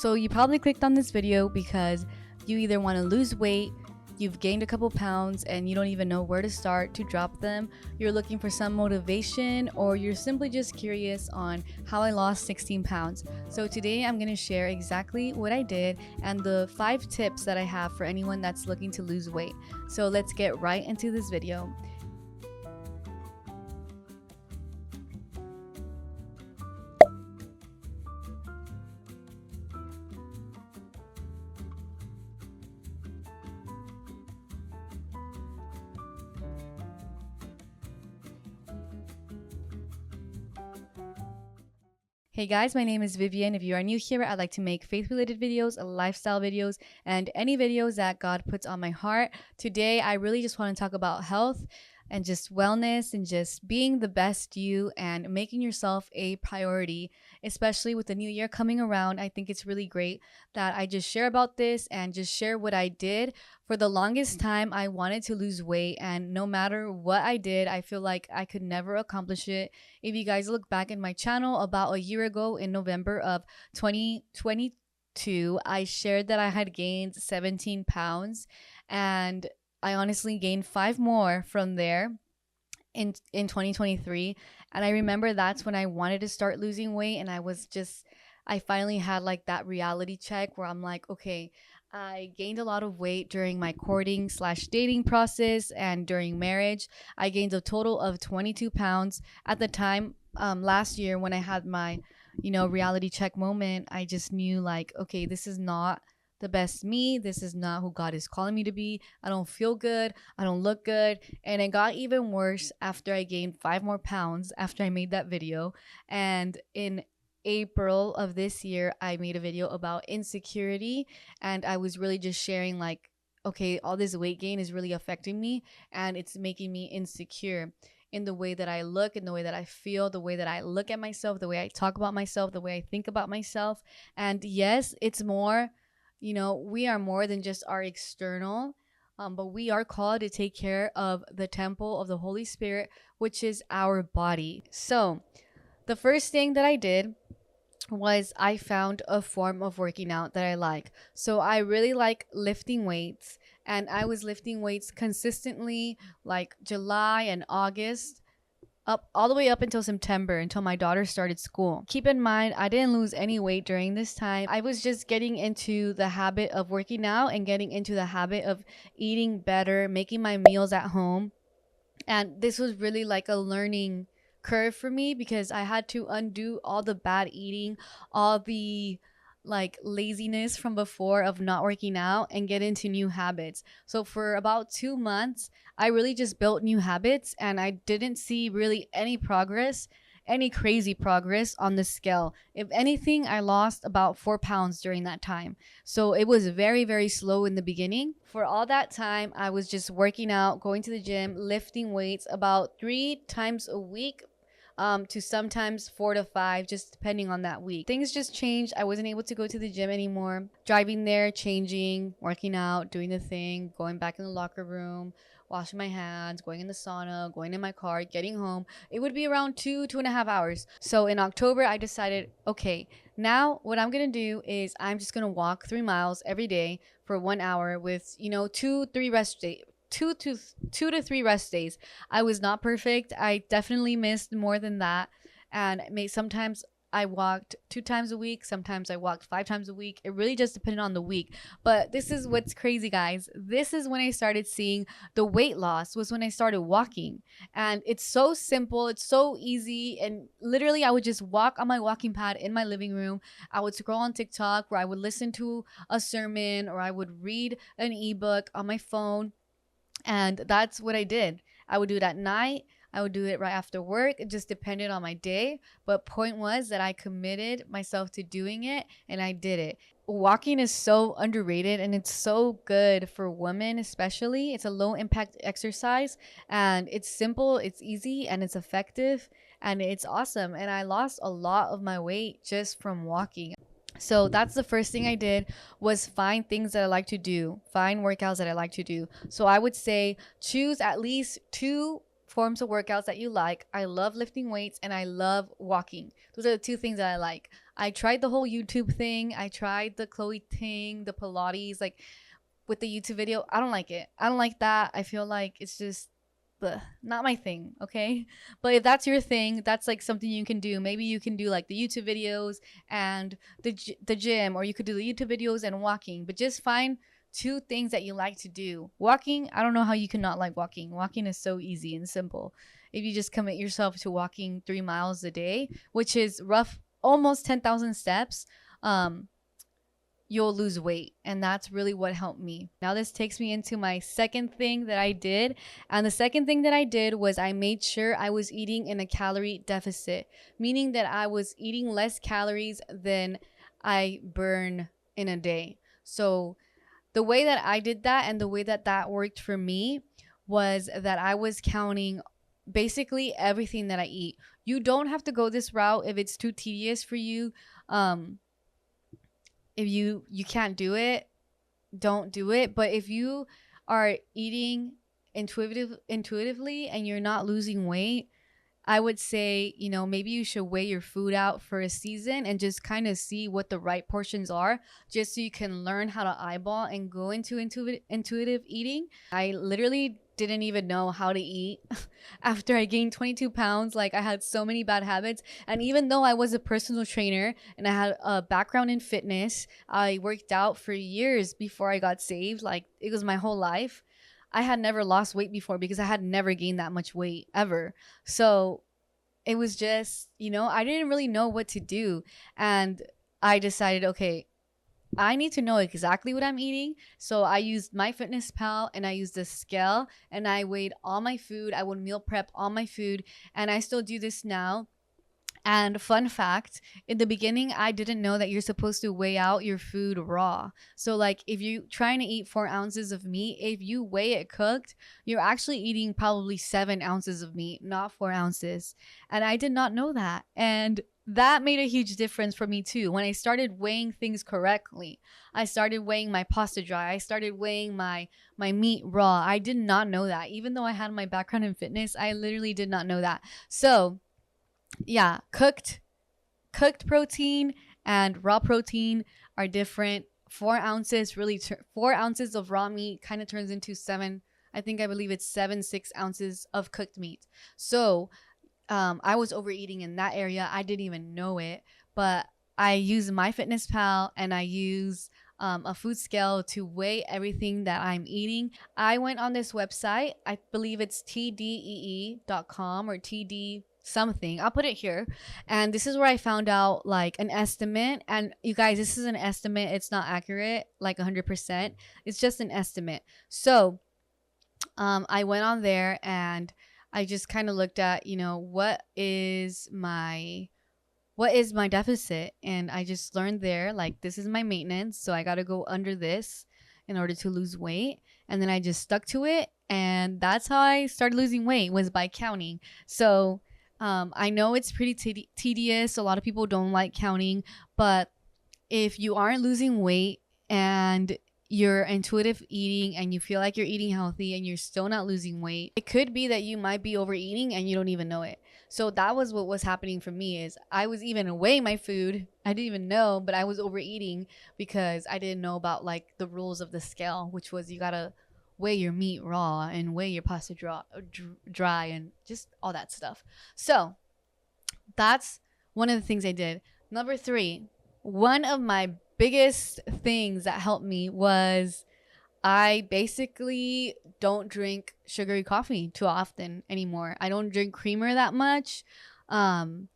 So you probably clicked on this video because you either want to lose weight, you've gained a couple pounds and you don't even know where to start to drop them, you're looking for some motivation, or you're simply just curious on how I lost 16 pounds. So today I'm going to share exactly what I did and the 5 tips that I have for anyone that's looking to lose weight. So let's get right into this video. Hey guys, my name is Vivian. If you are new here, I'd like to make faith-related videos, lifestyle videos, and any videos that God puts on my heart. Today, I really just want to talk about health and just wellness and just being the best you and making yourself a priority, especially with the new year coming around. I think it's really great that I just share about this and just share what I did. For the longest time, I wanted to lose weight, and no matter what I did, I feel like I could never accomplish it. If you guys look back in my channel, about a year ago in November of 2022, I shared that I had gained 17 pounds, and I honestly gained 5 more from there in 2023. And I remember that's when I wanted to start losing weight, and I finally had like that reality check where I'm like, okay, I gained a lot of weight during my courting slash dating process and during marriage. I gained a total of 22 pounds at the time. Last year when I had my reality check moment, I just knew like, okay, this is not the best me. This is not who God is calling me to be. I don't feel good. I don't look good. And it got even worse after I gained 5 more pounds after I made that video. And in April of this year, I made a video about insecurity, and I was really just sharing like, okay, all this weight gain is really affecting me and it's making me insecure in the way that I look, in the way that I feel, the way that I look at myself, the way I talk about myself, the way I think about myself. And yes, it's more, we are more than just our external, but we are called to take care of the temple of the Holy Spirit, which is our body. So the first thing that I did was I found a form of working out that I like. So I really like lifting weights, and I was lifting weights consistently like July and August, up all the way up until September, until my daughter started school. Keep in mind, I didn't lose any weight during this time. I was just getting into the habit of working out and getting into the habit of eating better, making my meals at home. And this was really like a learning curve for me because I had to undo all the bad eating, all the like laziness from before of not working out, and get into new habits. So for about 2 months, I really just built new habits, and I didn't see really any progress, any crazy progress on the scale. If anything, I lost about 4 pounds during that time. So it was very, very slow in the beginning. For all that time, I was just working out, going to the gym, lifting weights about 3 times a week, to sometimes 4 to 5, just depending on that week. Things just changed. I wasn't able to go to the gym anymore. Driving there, changing, working out, doing the thing, going back in the locker room, washing my hands, going in the sauna, going in my car, getting home. It would be around 2.5 hours. So in October, I decided, okay, now what I'm going to do is I'm just going to walk 3 miles every day for 1 hour with, 2-3 rest days. 2 to 3 rest days. I was not perfect. I definitely missed more than that. And sometimes I walked 2 times a week. Sometimes I walked 5 times a week. It really just depended on the week. But this is what's crazy, guys. This is when I started seeing the weight loss, was when I started walking. And it's so simple. It's so easy. And literally, I would just walk on my walking pad in my living room. I would scroll on TikTok, where I would listen to a sermon, or I would read an ebook on my phone. And that's what I did. I would do it at night. I would do it right after work. It just depended on my day. But point was that I committed myself to doing it, and I did it. Walking is so underrated, and it's so good for women especially. It's a low impact exercise, and it's simple, it's easy, and it's effective, and it's awesome. And I lost a lot of my weight just from walking. So that's the first thing I did, was find things that I like to do, find workouts that I like to do. So I would say choose at least 2 forms of workouts that you like. I love lifting weights and I love walking. Those are the 2 things that I like. I tried the whole YouTube thing. I tried the Chloe thing, the Pilates, like with the YouTube video. I don't like it. I don't like that. I feel like it's just not my thing, okay? But if that's your thing, that's like something you can do. Maybe you can do like the YouTube videos and the gym, or you could do the YouTube videos and walking. But just find two things that you like to do. Walking, I don't know how you can not like walking. Walking is so easy and simple. If you just commit yourself to walking 3 miles a day, which is rough, almost 10,000 steps, you'll lose weight. And that's really what helped me. Now, this takes me into my second thing that I did. And the second thing that I did was I made sure I was eating in a calorie deficit, meaning that I was eating less calories than I burn in a day. So the way that I did that and the way that that worked for me was that I was counting basically everything that I eat. You don't have to go this route if it's too tedious for you. If you can't do it, don't do it. But if you are eating intuitively and you're not losing weight, I would say, maybe you should weigh your food out for a season and just kind of see what the right portions are, just so you can learn how to eyeball and go into intuitive eating. I literally didn't even know how to eat after I gained 22 pounds. Like, I had so many bad habits. And even though I was a personal trainer and I had a background in fitness, I worked out for years before I got saved. Like, it was my whole life. I had never lost weight before because I had never gained that much weight ever. So it was just, I didn't really know what to do. And I decided, okay, I need to know exactly what I'm eating. So I used MyFitnessPal and I used the scale and I weighed all my food. I would meal prep all my food. And I still do this now. And fun fact, in the beginning, I didn't know that you're supposed to weigh out your food raw. So like if you're trying to eat 4 ounces of meat, if you weigh it cooked, you're actually eating probably 7 ounces of meat, not 4 ounces. And I did not know that. And that made a huge difference for me too. When I started weighing things correctly, I started weighing my pasta dry. I started weighing my meat raw. I did not know that. Even though I had my background in fitness, I literally did not know that. So yeah, cooked protein and raw protein are different. 4 ounces 4 ounces of raw meat kind of turns into 7. I believe it's 6 ounces of cooked meat. So I was overeating in that area. I didn't even know it, but I use MyFitnessPal and I use a food scale to weigh everything that I'm eating. I went on this website. I believe it's tdee.com or td something. I'll put it here. And this is where I found out like an estimate. And you guys, this is an estimate. It's not accurate, like 100%. It's just an estimate. So I went on there and I just kind of looked at, what is my deficit? And I just learned there, like, this is my maintenance. So I got to go under this in order to lose weight. And then I just stuck to it. And that's how I started losing weight, was by counting. So I know it's pretty tedious. A lot of people don't like counting. But if you aren't losing weight and you're intuitive eating and you feel like you're eating healthy and you're still not losing weight, it could be that you might be overeating and you don't even know it. So that was what was happening for me, is I was even weighing my food. I didn't even know, but I was overeating because I didn't know about like the rules of the scale, which was you gotta weigh your meat raw and weigh your pasta dry and just all that stuff. So that's one of the things I did. Number 3, one of my biggest things that helped me was I basically don't drink sugary coffee too often anymore. I don't drink creamer that much. And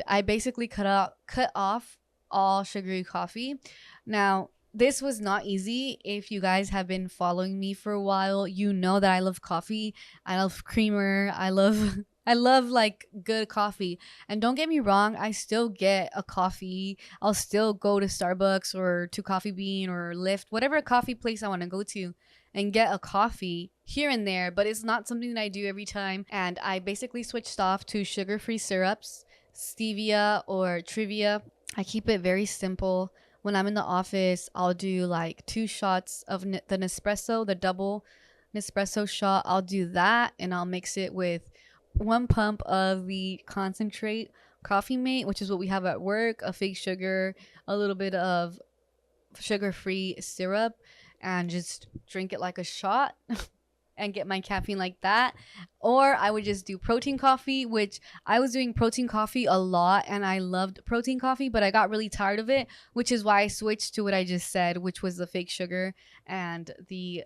I basically cut off all sugary coffee. Now, this was not easy. If you guys have been following me for a while, you know that I love coffee. I love creamer. I love like good coffee. And don't get me wrong, I still get a coffee. I'll still go to Starbucks or to Coffee Bean or Lyft, whatever coffee place I want to go to, and get a coffee here and there, but it's not something that I do every time. And I basically switched off to sugar-free syrups, stevia or Trivia. I keep it very simple. When I'm in the office, I'll do like 2 shots of the Nespresso, the double Nespresso shot. I'll do that and I'll mix it with 1 pump of the concentrate coffee mate, which is what we have at work, a fake sugar, a little bit of sugar-free syrup, and just drink it like a shot and get my caffeine like that. Or I would just do protein coffee, which I was doing protein coffee a lot and I loved protein coffee, but I got really tired of it, which is why I switched to what I just said, which was the fake sugar and the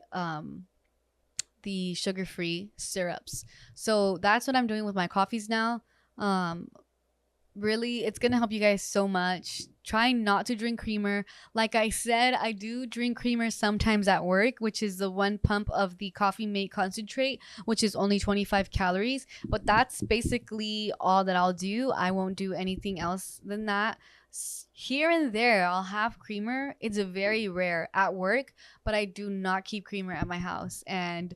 sugar-free syrups. So that's what I'm doing with my coffees now. Really, it's gonna help you guys so much. Try not to drink creamer. Like I said, I do drink creamer sometimes at work, which is the one pump of the coffee mate concentrate, which is only 25 calories, but that's basically all that I'll do. I won't do anything else than that. Here and there I'll have creamer. It's a very rare at work, but I do not keep creamer at my house. And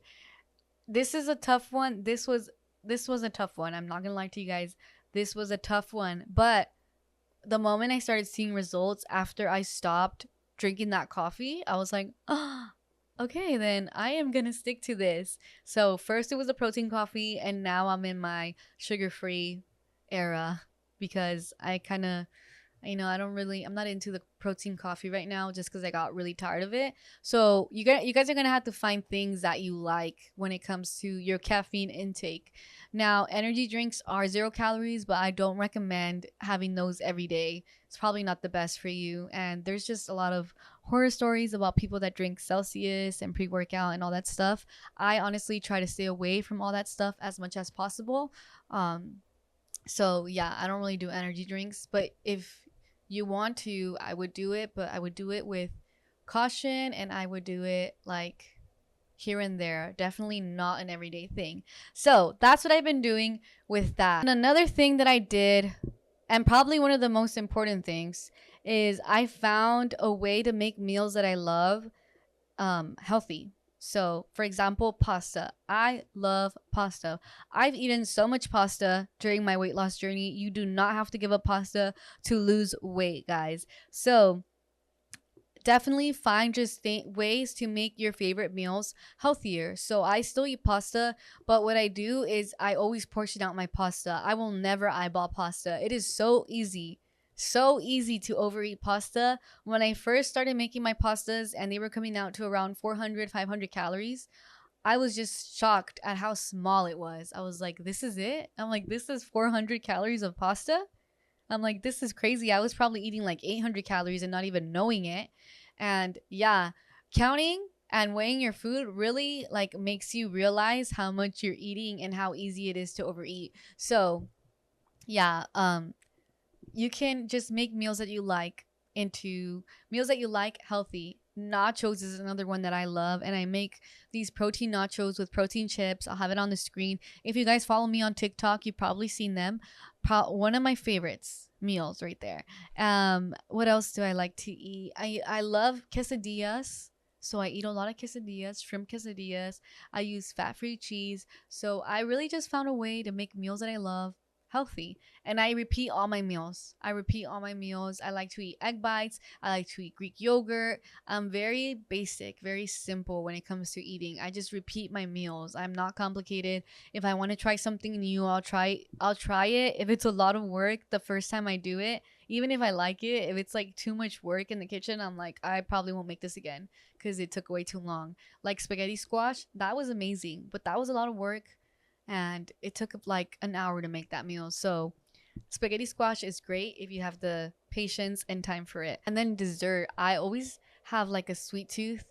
this is a tough one. This was a tough one. I'm not gonna lie to you guys. This was a tough one, but the moment I started seeing results after I stopped drinking that coffee, I was like, oh, okay, then I am going to stick to this. So first it was a protein coffee, and now I'm in my sugar-free era because I kind of, I'm not into the protein coffee right now just because I got really tired of it. So you guys are going to have to find things that you like when it comes to your caffeine intake. Now, energy drinks are 0 calories, but I don't recommend having those every day. It's probably not the best for you. And there's just a lot of horror stories about people that drink Celsius and pre-workout and all that stuff. I honestly try to stay away from all that stuff as much as possible. So yeah, I don't really do energy drinks, but if you want to, I would do it, but I would do it with caution, and I would do it like here and there. Definitely not an everyday thing. So that's what I've been doing with that. And another thing that I did, and probably one of the most important things, is I found a way to make meals that I love healthy. So, for example, pasta. I love pasta. I've eaten so much pasta during my weight loss journey. You do not have to give up pasta to lose weight, guys. So, definitely find just ways to make your favorite meals healthier. So I still eat pasta, but what I do is I always portion out my pasta. I will never eyeball pasta. It is so easy. So easy to overeat pasta. When I first started making my pastas and they were coming out to around 400, 500 calories, I was just shocked at how small it was. I was like, this is it? I'm like, this is 400 calories of pasta? I'm like, this is crazy. I was probably eating like 800 calories and not even knowing it. And yeah, counting and weighing your food really like makes you realize how much you're eating and how easy it is to overeat. So yeah, you can just make meals that you like into meals that you like healthy. Nachos is another one that I love, and I make these protein nachos with protein chips. I'll have it on the screen. If you guys follow me on TikTok, you've probably seen them. One of my favorites meals right there. What else do I like to eat? I love quesadillas. So I eat a lot of quesadillas, shrimp quesadillas. I use fat-free cheese. So I really just found a way to make meals that I love healthy, and I repeat all my meals. I like to eat egg bites. I like to eat Greek yogurt. I'm very basic, very simple when it comes to eating. I just repeat my meals. I'm not complicated. If I want to try something new, I'll try it. If it's a lot of work the first time I do it, even if I like it, if it's like too much work in the kitchen, I'm like, I probably won't make this again because it took way too long. Like spaghetti squash, that was amazing, but that was a lot of work, and it took like an hour to make that meal. So spaghetti squash is great if you have the patience and time for it. And then dessert, I always have like a sweet tooth.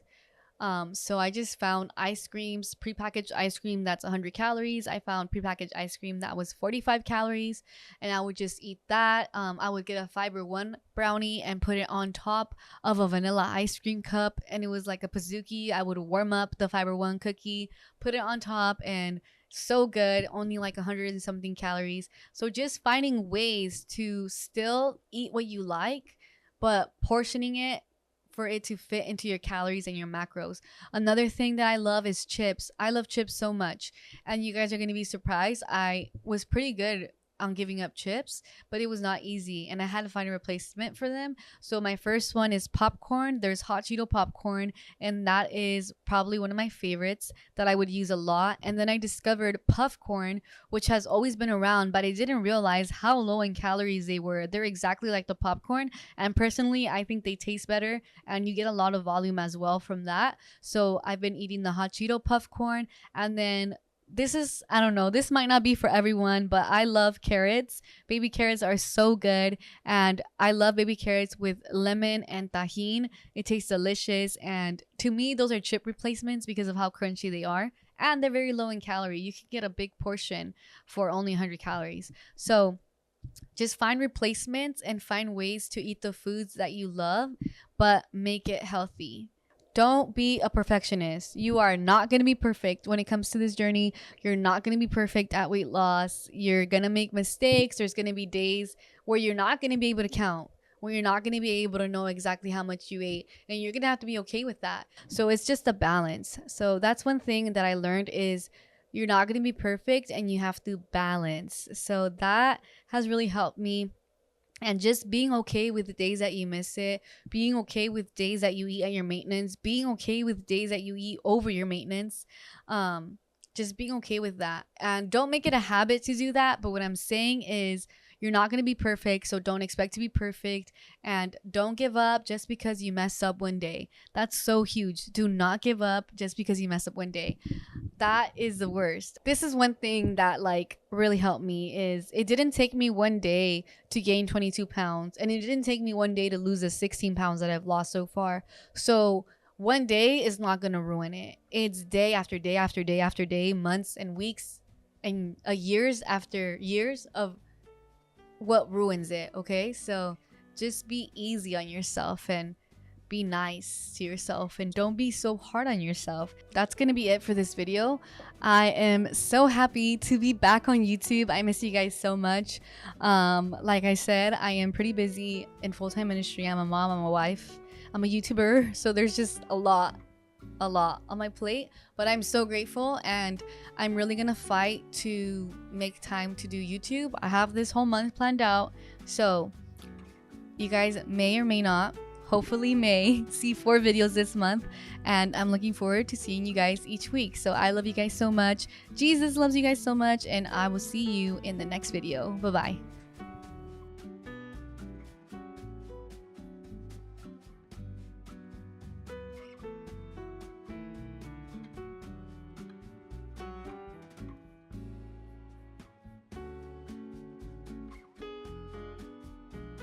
So I just found ice creams, prepackaged ice cream that's 100 calories. I found prepackaged ice cream that was 45 calories, and I would just eat that. I would get a Fiber One brownie and put it on top of a vanilla ice cream cup, and it was like a pizookie. I would warm up the Fiber One cookie, put it on top, and so good. Only like 100 and something calories. So just finding ways to still eat what you like, but portioning it for it to fit into your calories and your macros. Another thing that I love is chips. I love chips so much, and you guys are going to be surprised. I was pretty good on giving up chips, but it was not easy and I had to find a replacement for them. So my first one is popcorn. There's hot Cheeto popcorn, and that is probably one of my favorites that I would use a lot. And then I discovered puff corn, which has always been around, but I didn't realize how low in calories they were. They're exactly like the popcorn, and personally I think they taste better and you get a lot of volume as well from that. So I've been eating the hot Cheeto puff corn. And then this is, I don't know, this might not be for everyone, but I love carrots. Baby carrots are so good, and I love baby carrots with lemon and tahini. It tastes delicious, and to me those are chip replacements because of how crunchy they are, and they're very low in calorie. You can get a big portion for only 100 calories. So just find replacements and find ways to eat the foods that you love, but make it healthy. Don't be a perfectionist. You are not going to be perfect when it comes to this journey. You're not going to be perfect at weight loss. You're going to make mistakes. There's going to be days where you're not going to be able to count, where you're not going to be able to know exactly how much you ate, and you're going to have to be okay with that. So it's just a balance. So that's one thing that I learned is you're not going to be perfect and you have to balance. So that has really helped me. And just being okay with the days that you miss it, being okay with days that you eat at your maintenance, being okay with days that you eat over your maintenance, just being okay with that. And don't make it a habit to do that. But what I'm saying is you're not going to be perfect, so don't expect to be perfect. And don't give up just because you mess up one day. That's so huge. Do not give up just because you mess up one day. That is the worst. This is one thing that like really helped me is it didn't take me one day to gain 22 pounds, and it didn't take me one day to lose the 16 pounds that I've lost so far. So one day is not going to ruin it. It's day after day after day after day, months and weeks and years after years of what ruins it. Okay, so just be easy on yourself and be nice to yourself, and don't be so hard on yourself. That's gonna be it for this video. I am so happy to be back on YouTube. I miss you guys so much. Like I said, I am pretty busy in full-time ministry. I'm a mom, I'm a wife, I'm a YouTuber, so there's just a lot on my plate, but I'm so grateful, and I'm really gonna fight to make time to do YouTube. I have this whole month planned out, so you guys may or may not, hopefully may, see 4 videos this month, and I'm looking forward to seeing you guys each week. So I love you guys so much. Jesus loves you guys so much, and I will see you in the next video. Bye bye.